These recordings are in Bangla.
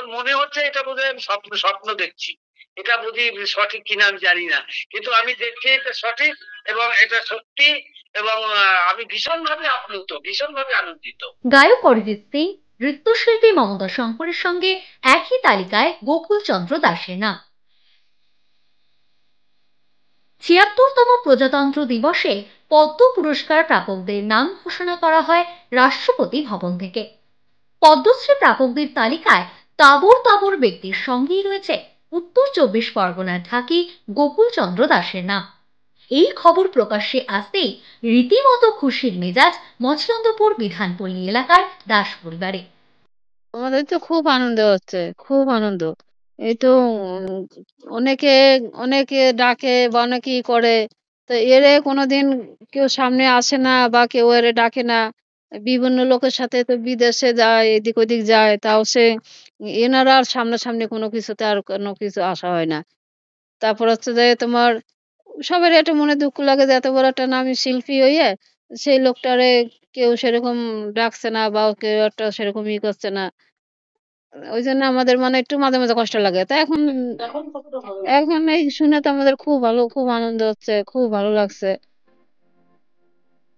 তখন মনে হচ্ছে এটা বোধহয় আমি স্বপ্ন স্বপ্ন দেখছি। এটা বুঝি সঠিক কিনা আমি জানি না। কিন্তু আমি দেখছি এটা সঠিক এবং এটা সত্যি এবং আমি ভীষণভাবে আপ্লুত, ভীষণভাবে আনন্দিত। গায়ক অরিজিৎ সিং, নৃত্যশিল্পী মমতা শঙ্করের সঙ্গে একই তালিকায় গোকুলচন্দ্র দাসের নাম। ৭৬তম প্রজাতন্ত্র দিবসে পদ্ম পুরস্কার প্রাপকদের নাম ঘোষণা করা হয় রাষ্ট্রপতি ভবন থেকে। পদ্মশ্রী প্রাপকদের তালিকায় তাবর তাবর ব্যক্তির সঙ্গেই রয়েছে উত্তর ২৪ পরগনার ঢাকি গোকুলচন্দ্র দাসের নাম। এই খবর প্রকাশ্যে আসতেই রীতিমতো খুশির মেজাজ মচলন্দপুর বিধানপল্লী এলাকার দাস পরিবারে। আমাদের তো খুব আনন্দ হচ্ছে, খুব আনন্দ। এই তো অনেকে অনেকে ডাকে বা অনেকেই করে। তো এরে কোনোদিন কেউ সামনে আসে না বা কেউ এরে ডাকে না। বিভিন্ন লোকের সাথে তো বিদেশে যায়, এদিক ওদিক যায়। তাও সে এনারা আর সামনাসামনি কোনো কিছুতে আর কোনো কিছু আসা হয় না। তারপর হচ্ছে যে তোমার সবারই একটা মনে দুঃখ লাগে যে এত বড় একটা নামী শিল্পী হইয়ে সেই লোকটারে কেউ সেরকম ডাকছে না বা কেউ একটা সেরকম করছে না। ওইজন্য আমাদের মানে একটু মাঝে, মাঝে কষ্ট লাগে। তো এখন এই শুনে তো আমাদের খুব ভালো, খুব আনন্দ হচ্ছে, খুব ভালো লাগছে।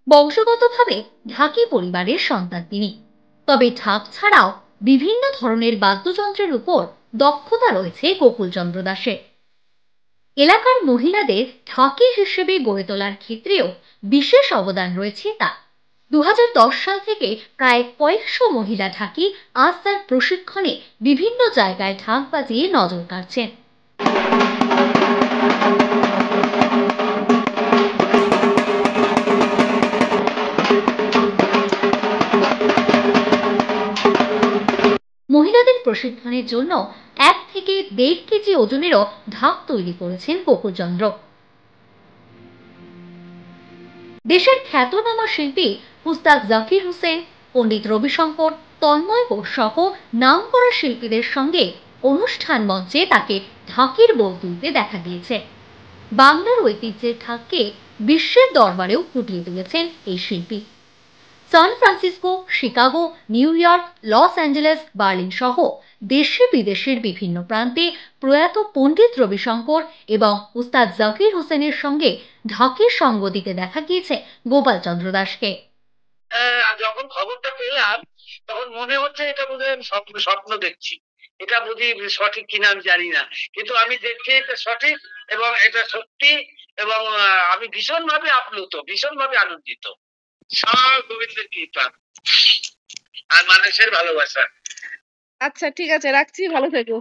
বংশগতভাবে ঢাকি পরিবারের সন্তান তিনি। তবে ঢাক ছাড়াও বিভিন্ন ধরনের বাদ্যযন্ত্রের উপর দক্ষতা রয়েছে গোকুলচন্দ্র দাসের। এলাকার মহিলাদের ঢাকি হিসেবে গড়ে তোলার ক্ষেত্রেও বিশেষ অবদান রয়েছে তার। ২০১০ সাল থেকে প্রায় কয়েকশো মহিলা ঢাকি আজ তার প্রশিক্ষণে বিভিন্ন জায়গায় ঢাক বাজিয়ে নজর কাড়ছেন। মহিলাদের প্রশিক্ষণের জন্য ১ থেকে ১.৫ কেজি ওজনেরও ঢাক তৈরি করেছেন গোকুলচন্দ্র। দেশের খ্যাতনামা শিল্পী উস্তাদ জাকির হোসেন, পণ্ডিত রবিশঙ্কর, তন্ময় ঘোষ সহ নামকরা শিল্পীদের সঙ্গে অনুষ্ঠান মঞ্চে তাকে ঢাকের বোল তুলতে দেখা গিয়েছে। বাংলার ঐতিহ্যের ঢাককে বিশ্বের দরবারেও ফুটিয়ে তুলেছেন এই শিল্পী। San Francisco, Chicago, New York, Los Angeles, Berlin সহ দেশে বিদেশের বিভিন্ন প্রান্তে প্রয়াত পণ্ডিত রবিশঙ্কর এবং উস্তাদ জাকির হোসেনের সঙ্গে ঢাকের সঙ্গ দিতে দেখা গিয়েছে গোপালচন্দ্র দাসকে। যখন খবরটা পেলাম তখন মনে হচ্ছে এটা বোধহয় আমি স্বপ্ন স্বপ্ন দেখছি। এটা বুঝি সঠিক কিনা আমি জানি না। কিন্তু আমি দেখছি এটা সঠিক এবং এটা সত্যি এবং আমি ভীষণভাবে আপ্লুত, ভীষণভাবে আনন্দিত। সব গোবিন্দের কৃপা আর মানুষের ভালোবাসা। আচ্ছা ঠিক আছে, রাখছি। ভালো থেকো।